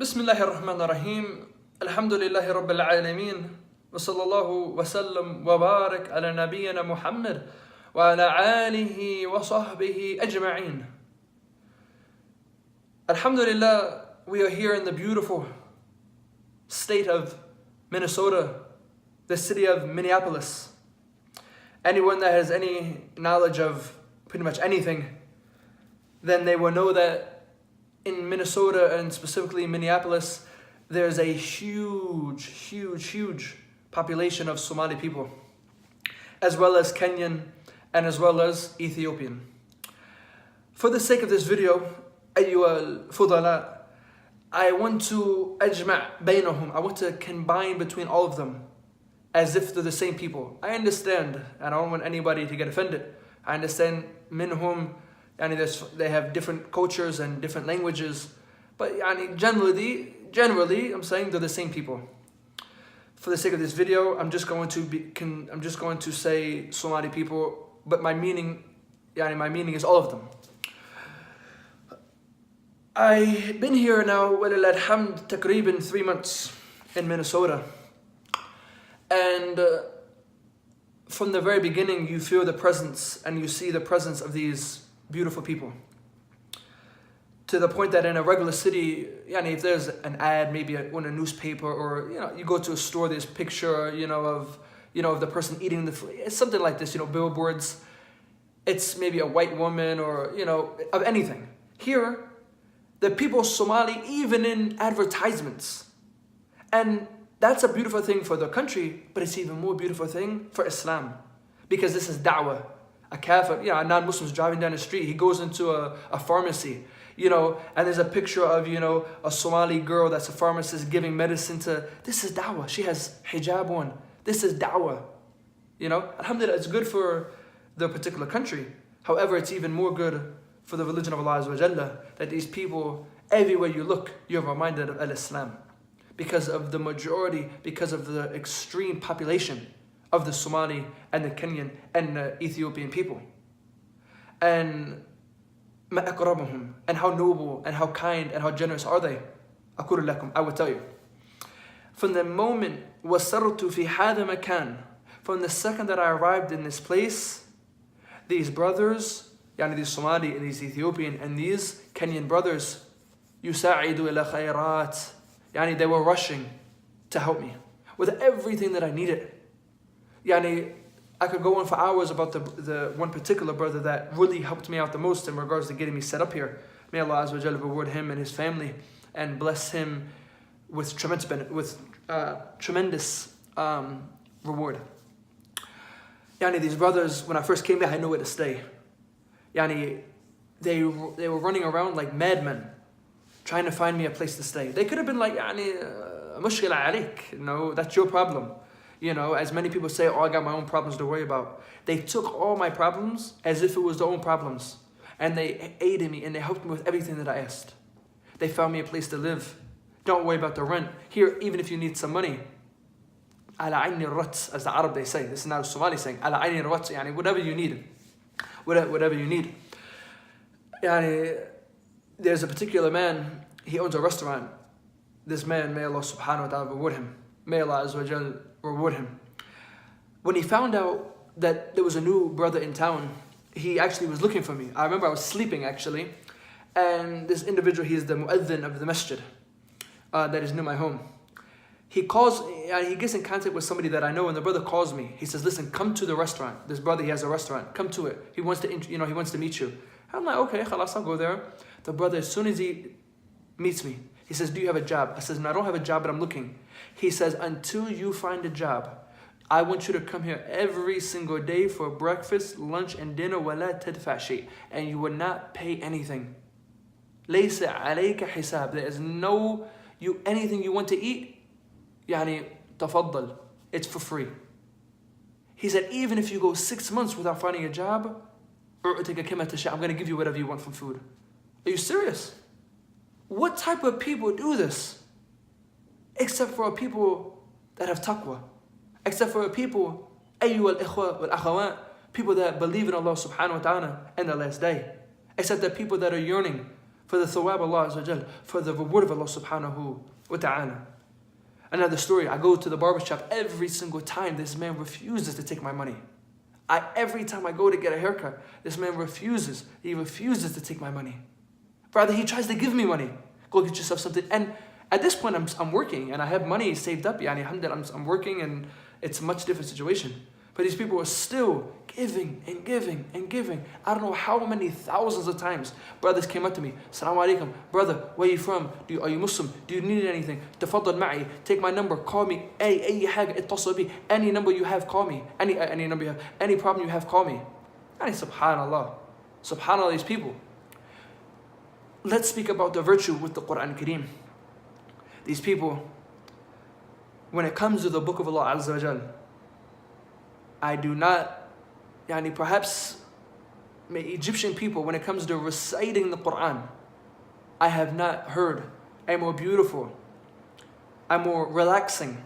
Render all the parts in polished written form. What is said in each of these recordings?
بسم الله الرحمن الرحيم الحمد لله رب العالمين وصلى الله وسلم وبارك على نبينا محمد وعلى آله وصحبه أجمعين. Alhamdulillah, we are here in the beautiful state of Minnesota, the city of Minneapolis. Anyone that has any knowledge of pretty much anything, then they will know that in Minnesota and specifically Minneapolis, there's a huge population of Somali people, as well as Kenyan and as well as Ethiopian. For the sake of this video, أيها الفضلاء, I want to أجمع بينهم. I want to combine between all of them as if they're the same people. I understand, and I don't want anybody to get offended. I understand minhum, they have different cultures and different languages, but generally, I'm saying they're the same people. For the sake of this video, I'm just going to say Somali people, but my meaning is all of them. I've been here now, walillah alhamd, تقريبا 3 months in Minnesota, and from the very beginning, you feel the presence and you see the presence of these beautiful people. To the point that in a regular city, if there's an ad, maybe on a newspaper, or you go to a store, there's a picture, of the person eating the food. It's something like this, billboards. It's maybe a white woman or of anything. Here, the people of Somali, even in advertisements, and that's a beautiful thing for the country, but it's even more beautiful thing for Islam, because this is da'wah. A kafir, a non-Muslim's driving down the street, he goes into a pharmacy, and there's a picture of, a Somali girl that's a pharmacist giving medicine to, this is da'wah. She has hijab on. This is da'wah. Alhamdulillah, it's good for the particular country. However, it's even more good for the religion of Allah Azza wa Jalla, that these people, everywhere you look, you're reminded of al-Islam. Because of the majority, because of the extreme population of the Somali and the Kenyan and the Ethiopian people. And ما أقربهم, and how noble and how kind and how generous are they. أقول لكم, I will tell you. From the moment وصرت في هذا مكان, from the second that I arrived in this place, these brothers, these Somali and these Ethiopian and these Kenyan brothers, يساعدوا إلى خيرات, they were rushing to help me with everything that I needed. I could go on for hours about the one particular brother that really helped me out the most in regards to getting me set up here. May Allah Azza wa Jalla reward him and his family and bless him with tremendous reward. These brothers, when I first came here, I had nowhere to stay. They were running around like madmen, trying to find me a place to stay. They could have been like, مشكلة عليك, that's your problem. As many people say, I got my own problems to worry about. They took all my problems as if it was their own problems. And they aided me and they helped me with everything that I asked. They found me a place to live. Don't worry about the rent. Here, even if you need some money, على عيني الرأس, as the Arab they say. This is not a Somali saying. على عيني الرأس, whatever you need. Whatever you need. There's a particular man, he owns a restaurant. This man, may Allah subhanahu wa ta'ala reward him. May Allah Azza wa Jal reward him. When he found out that there was a new brother in town, he actually was looking for me. I remember I was sleeping actually, and this individual, he is the mu'adhin of the masjid that is near my home. He gets in contact with somebody that I know, and the brother calls me. He says, listen, come to the restaurant. This brother, he has a restaurant. Come to it. He wants to meet you. I'm like, okay, khalas, I'll go there. The brother, as soon as he meets me, he says, do you have a job? I says, no, I don't have a job, but I'm looking. He says, until you find a job, I want you to come here every single day for breakfast, lunch, and dinner, وَلَا تَدْفَعْ شَيْءٍ, and you will not pay anything. لَيْسَ عَلَيْكَ حِسَاب. There is anything you want to eat, تفضل. It's for free. He said, even if you go 6 months without finding a job, I'm going to give you whatever you want from food. Are you serious? What type of people do this? Except for people that have taqwa. Except for people, أيها الإخوة والأخوات, people that believe in Allah subhanahu wa ta'ala and the last day. Except that people that are yearning for the thawab of Allah Azza wa Jal, for the reward of Allah subhanahu wa ta'ala. Another story, I go to the barber shop every single time this man refuses to take my money. Every time I go to get a haircut, this man refuses. He refuses to take my money. Rather, he tries to give me money. Go get yourself something. And at this point, I'm working and I have money saved up. Yani, alhamdulillah, I'm working and it's a much different situation. But these people are still giving and giving and giving. I don't know how many thousands of times brothers came up to me. Assalamu alaikum. Brother, where are you from? Are you Muslim? Do you need anything? Tafaddal ma'i. Take my number. Call me. Any number you have, call me. Any number you have. Any problem you have, call me. Yani, subhanallah. Subhanallah, these people. Let's speak about the virtue with the Quran Kareem. These people, when it comes to the book of Allah Azza wa Jal, I do not, perhaps Egyptian people, when it comes to reciting the Quran, I have not heard a more beautiful, a more relaxing,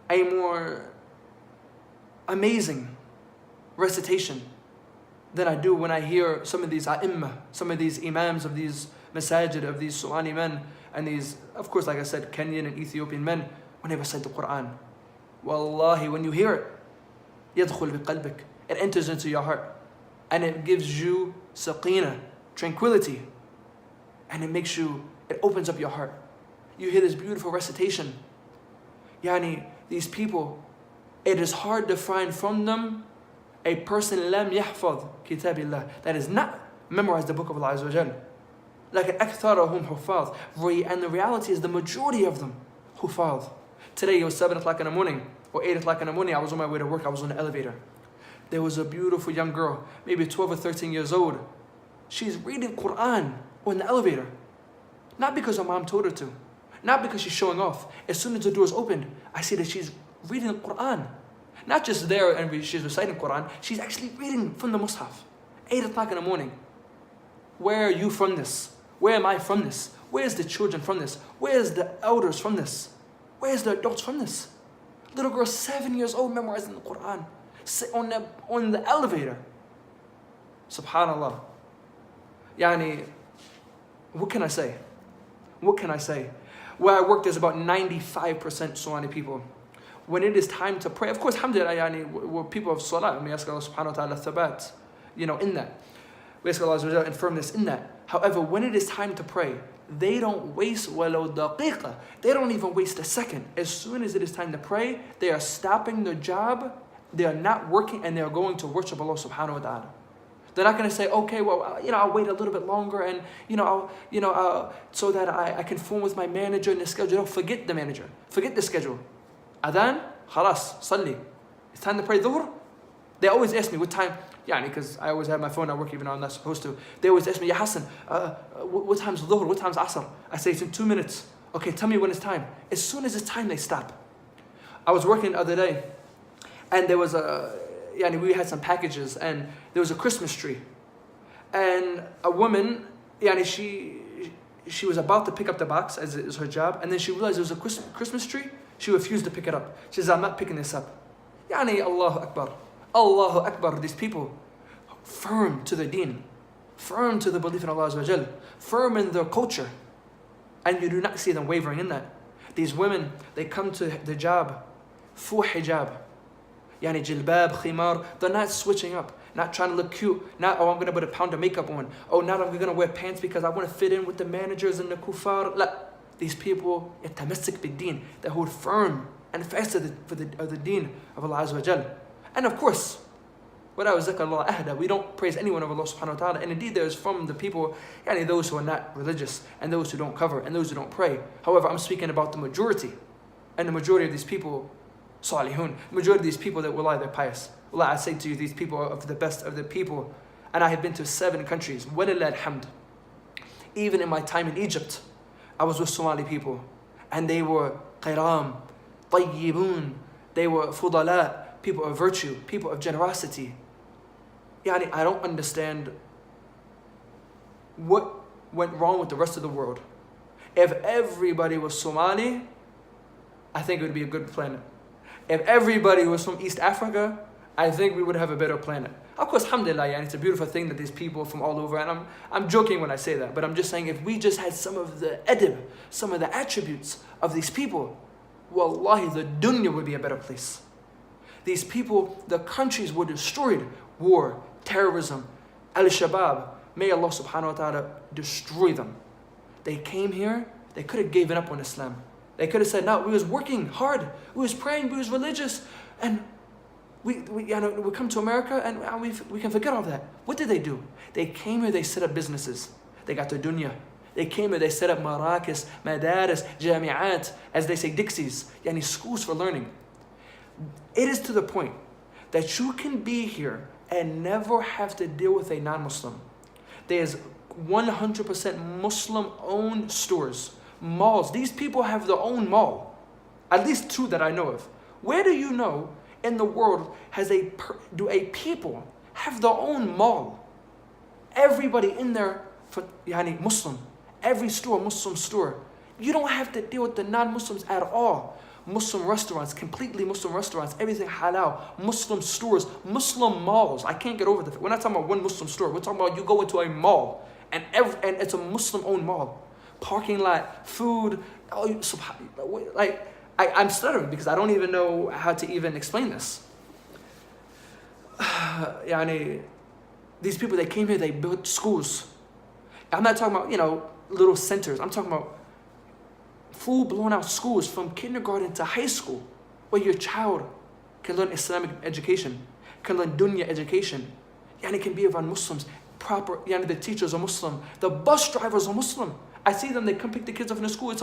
a more amazing recitation than I do when I hear some of these a'imma, some of these imams of these masajid, of these Somali men, and these, of course, like I said, Kenyan and Ethiopian men, when they recite the Quran. Wallahi, when you hear it, يدخل بقلبك, it enters into your heart, and it gives you saqina, tranquility, and it opens up your heart. You hear this beautiful recitation. These people, it is hard to find from them a person lam yahfaz kitabillah, that has not memorized the book of Allah Azza wa Jal. Like أكثرهم حفاظ, and the reality is the majority of them حفاظ. Today it was 7 o'clock in the morning or 8 o'clock in the morning. I was on my way to work. I was on the elevator. There was a beautiful young girl, maybe 12 or 13 years old. She's reading Quran on the elevator. Not because her mom told her to. Not because she's showing off. As soon as the doors opened, I see that she's reading the Quran. Not just there and she's reciting Quran. She's actually reading from the Mus'haf. 8 o'clock in the morning. Where are you from this? Where am I from this? Where's the children from this? Where's the elders from this? Where's the adults from this? Little girl, 7 years old, memorizing the Quran. On the elevator. Subhanallah. What can I say? What can I say? Where I work, there's about 95% Somali people. When it is time to pray, of course, alhamdulillah, we're people of salah, and we ask Allah subhanahu wa ta'ala thabat, in that. We ask Allah and firmness in that. However, when it is time to pray, they don't waste walau daqiqa. They don't even waste a second. As soon as it is time to pray, they are stopping their job, they are not working, and they are going to worship Allah subhanahu wa ta'ala. They're not going to say, okay, well, I'll wait a little bit longer and, so that I can form with my manager and the schedule. Don't forget the manager. Forget the schedule. Adhan, khalas, salli. It's time to pray dhuhr. They always ask me what time, because I always have my phone at work even though I'm not supposed to. They always ask me, Ya Hassan, what time's dhuhr, what time's asr? I say, it's in 2 minutes. Okay, tell me when it's time. As soon as it's time, they stop. I was working the other day, and there was we had some packages, and there was a Christmas tree. And a woman, she was about to pick up the box, as it is her job, and then she realized there was a Christmas tree. She refused to pick it up. She says, I'm not picking this up. Allahu Akbar. Allahu Akbar. These people, firm to the deen, firm to the belief in Allah Azza wa Jal, firm in their culture. And you do not see them wavering in that. These women, they come to the job, full hijab. Jilbab, khimar, they're not switching up, not trying to look cute, not, I'm going to put a pound of makeup on, not I'm going to wear pants because I want to fit in with the managers and the kuffar. La. These people, yatamassak bid-deen, they hold firm and fast for the deen of Allah Azza wa Jal. And of course, we don't praise anyone of Allah subhanahu wa ta'ala. And indeed there is from the people, those who are not religious, and those who don't cover, and those who don't pray. However, I'm speaking about the majority. And the majority of these people, salihun, the majority of these people that will lie, they're pious. Allah, I say to you, these people are of the best of the people. And I have been to 7 countries. Walillah alhamd. Even in my time in Egypt, I was with Somali people. And they were qiram, tayyibun. They were fudala, people of virtue, people of generosity. I don't understand what went wrong with the rest of the world. If everybody was Somali, I think it would be a good planet. If everybody was from East Africa, I think we would have a better planet. Of course, alhamdulillah, and it's a beautiful thing that these people from all over, and I'm joking when I say that, but I'm just saying if we just had some of the adab, some of the attributes of these people, wallahi, the dunya would be a better place. These people, the countries were destroyed. War, terrorism, al-Shabaab. May Allah subhanahu wa ta'ala destroy them. They came here, they could have given up on Islam. They could have said, no, we was working hard, we was praying, we was religious, and we come to America and we can forget all that. What did they do? They came here, they set up businesses. They got their dunya. They came here, they set up marakis, madaris, jami'at, as they say, dixies, schools for learning. It is to the point that you can be here and never have to deal with a non-Muslim. There's 100% Muslim-owned stores, malls. These people have their own mall, at least 2 that I know of. Where do you know in the world do a people have their own mall? Everybody in there, Muslim. Every store, Muslim store. You don't have to deal with the non-Muslims at all. Muslim restaurants, completely Muslim restaurants, everything halal, Muslim stores, Muslim malls. I can't get over that. We're not talking about one Muslim store. We're talking about you go into a mall and it's a Muslim-owned mall. Parking lot, food, I'm stuttering because I don't even know how to even explain this. These people, they came here, they built schools. I'm not talking about, little centers. I'm talking about full blown out schools from kindergarten to high school where your child can learn Islamic education, can learn dunya education. It can be around Muslims. Proper, the teachers are Muslim. The bus drivers are Muslim. I see them, they come pick the kids up from the school.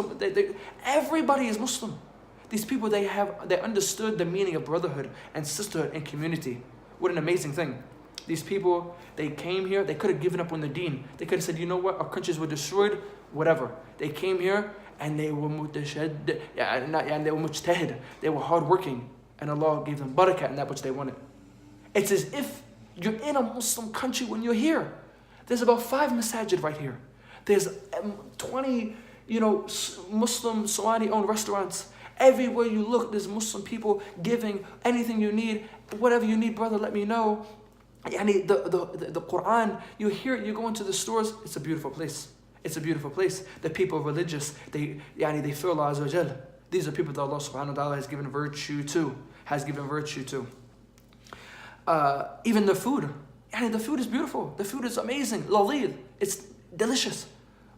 Everybody is Muslim. These people, they understood the meaning of brotherhood and sisterhood and community. What an amazing thing. These people, they came here, they could have given up on the deen. They could have said, you know what, our countries were destroyed, whatever. They came here and they were mujtahid. They were hardworking. And Allah gave them barakah in that which they wanted. It's as if you're in a Muslim country when you're here. There's about 5 masajid right here. There's 20, Muslim Somali-owned restaurants. Everywhere you look, there's Muslim people giving anything you need. Whatever you need, brother, let me know. The Quran, you hear it, you go into the stores, it's a beautiful place. It's a beautiful place. The people are religious. They fear Allah Azza wa Jal. These are people that Allah subhanahu wa ta'ala has given virtue to. Even the food. The food is beautiful. The food is amazing. Lalid. It's delicious.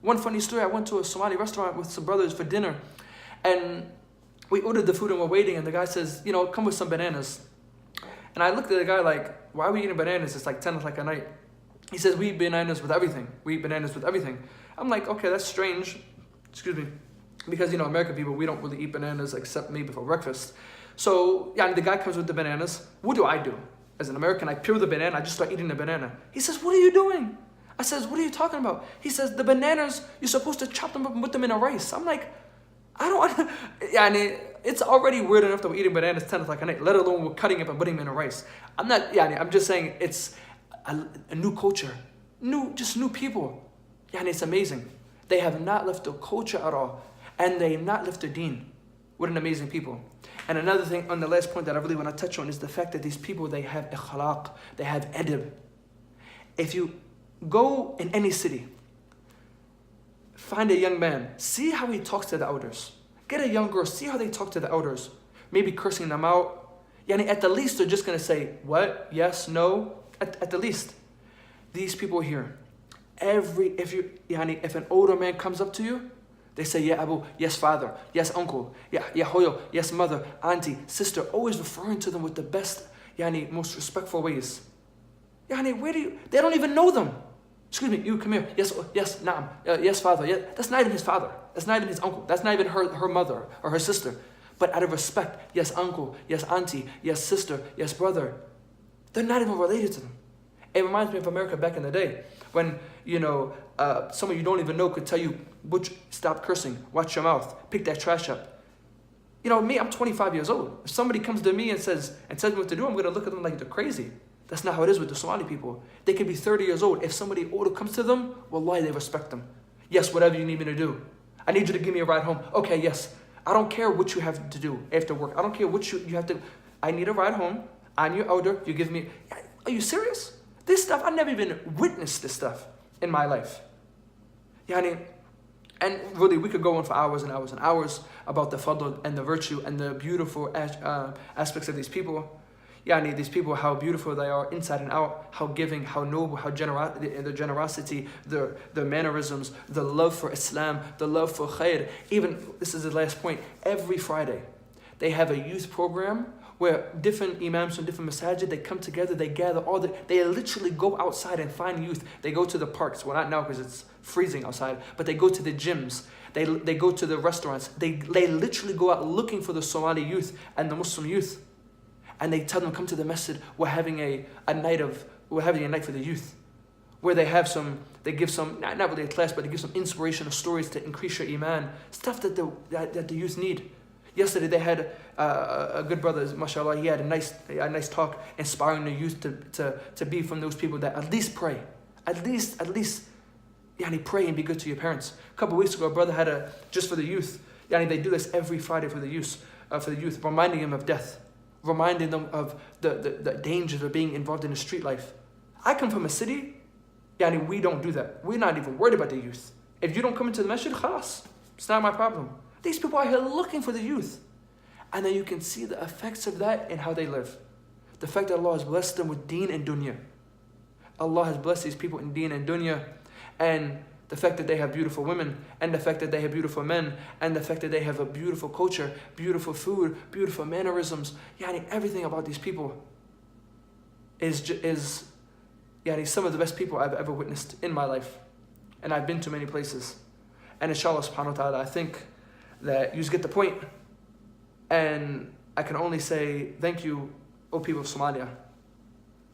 One funny story, I went to a Somali restaurant with some brothers for dinner. And we ordered the food and we're waiting. And the guy says, come with some bananas. And I looked at the guy like, why are we eating bananas? It's like 10 o'clock at night. He says, we eat bananas with everything. We eat bananas with everything. I'm like, okay, that's strange. Excuse me. Because, American people, we don't really eat bananas except maybe for breakfast. So, the guy comes with the bananas. What do? As an American, I peel the banana. I just start eating the banana. He says, what are you doing? I says, what are you talking about? He says, the bananas, you're supposed to chop them up and put them in a rice. I'm like, I don't, it's already weird enough that we're eating bananas 10 o'clock at night, let alone we're cutting up and putting them in a rice. I'm just saying it's a new culture, new people. It's amazing. They have not left their culture at all, and they have not left their deen. What an amazing people. And another thing on the last point that I really want to touch on is the fact that these people, they have ikhlaq, they have adab. If you go in any city, find a young man, see how he talks to the elders. Get a young girl, see how they talk to the elders. Maybe cursing them out. At the least, they're just going to say, what? Yes, no? At the least. These people here, if an older man comes up to you, they say, yeah, Abu, yes, father, yes, uncle, yeah, hoyo, yes, mother, auntie, sister, always referring to them with the best, most respectful ways. They don't even know them. Excuse me, you come here. Yes, na'am. Yes, father. Yeah, that's not even his father. That's not even his uncle. That's not even her mother or her sister. But out of respect, yes, uncle, yes, auntie, yes, sister, yes, brother. They're not even related to them. It reminds me of America back in the day when, someone you don't even know could tell you, Butch, stop cursing, watch your mouth, pick that trash up. Me, I'm 25 years old. If somebody comes to me and tells me what to do, I'm going to look at them like they're crazy. That's not how it is with the Somali people. They can be 30 years old. If somebody older comes to them, wallahi, they respect them. Yes, whatever you need me to do. I need you to give me a ride home. Okay, yes. I don't care what you have to do after work. I don't care what you have to. I need a ride home. I'm your elder, you give me, are you serious? This stuff, I never even witnessed this stuff in my life. Yani, and really, we could go on for hours and hours and hours about the fadl and the virtue and the beautiful aspects of these people. Yani, these people, how beautiful they are inside and out, how giving, how noble, how the generosity, the mannerisms, the love for Islam, the love for khair. Even, this is the last point, every Friday, they have a youth program where different imams from different masajid, they come together, they gather they literally go outside and find youth. They go to the parks, well not now because it's freezing outside, but they go to the gyms, they go to the restaurants, they literally go out looking for the Somali youth and the Muslim youth. And they tell them, come to the masjid, we're having a night for the youth. Where they give some, not really a class, but they give some inspirational stories to increase your iman. Stuff that the youth need. Yesterday they had a good brother, mashallah, he had a nice talk inspiring the youth to be from those people that at least pray. At least yani pray and be good to your parents. A couple of weeks ago, a brother had just for the youth, yani they do this every Friday for the youth, reminding them of death. Reminding them of the dangers of being involved in the street life. I come from a city, yani we don't do that. We're not even worried about the youth. If you don't come into the masjid, khalas, it's not my problem. These people are here looking for the youth. And then you can see the effects of that in how they live. The fact that Allah has blessed them with deen and dunya. Allah has blessed these people in deen and dunya. And the fact that they have beautiful women, and the fact that they have beautiful men, and the fact that they have a beautiful culture, beautiful food, beautiful mannerisms, yani everything about these people is yani some of the best people I've ever witnessed in my life. And I've been to many places. And inshallah subhanahu wa ta'ala, I think that you just get the point. And I can only say thank you, O people of Somalia.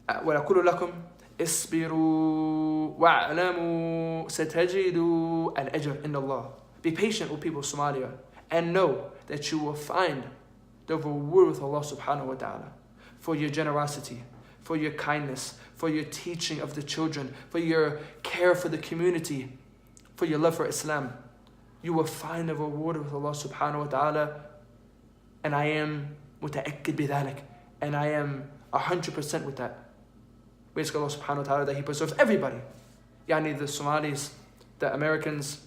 وَلَقُولُ لَكُمْ اصبروا واعلموا ستجدوا الأجر عند الله. Be patient, O people of Somalia, and know that you will find the reward with Allah subhanahu wa ta'ala for your generosity, for your kindness, for your teaching of the children, for your care for the community, for your love for Islam. You will find the reward with Allah subhanahu wa ta'ala, and I am متأكد بذلك, and I am 100% with that. We ask Allah subhanahu wa ta'ala that He preserves everybody. Yani the Somalis, the Americans,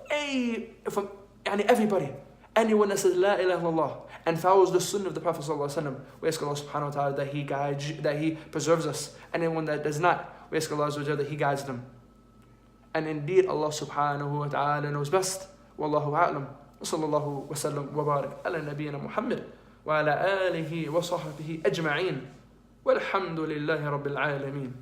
from everybody. Anyone that says La ilaha illallah and follows the sunnah of the Prophet sallallahu alaihi wasallam, we ask Allah subhanahu wa ta'ala that He guides, that He preserves us. Anyone that does not, we ask Allah that He guides them. And indeed Allah subhanahu wa ta'ala knows best. Wallahu a'lam. Sallallahu wa sallam wa barak ala nabiyyina Muhammad wa ala alihi wa sahbihi ajma'in. والحمد لله رب العالمين.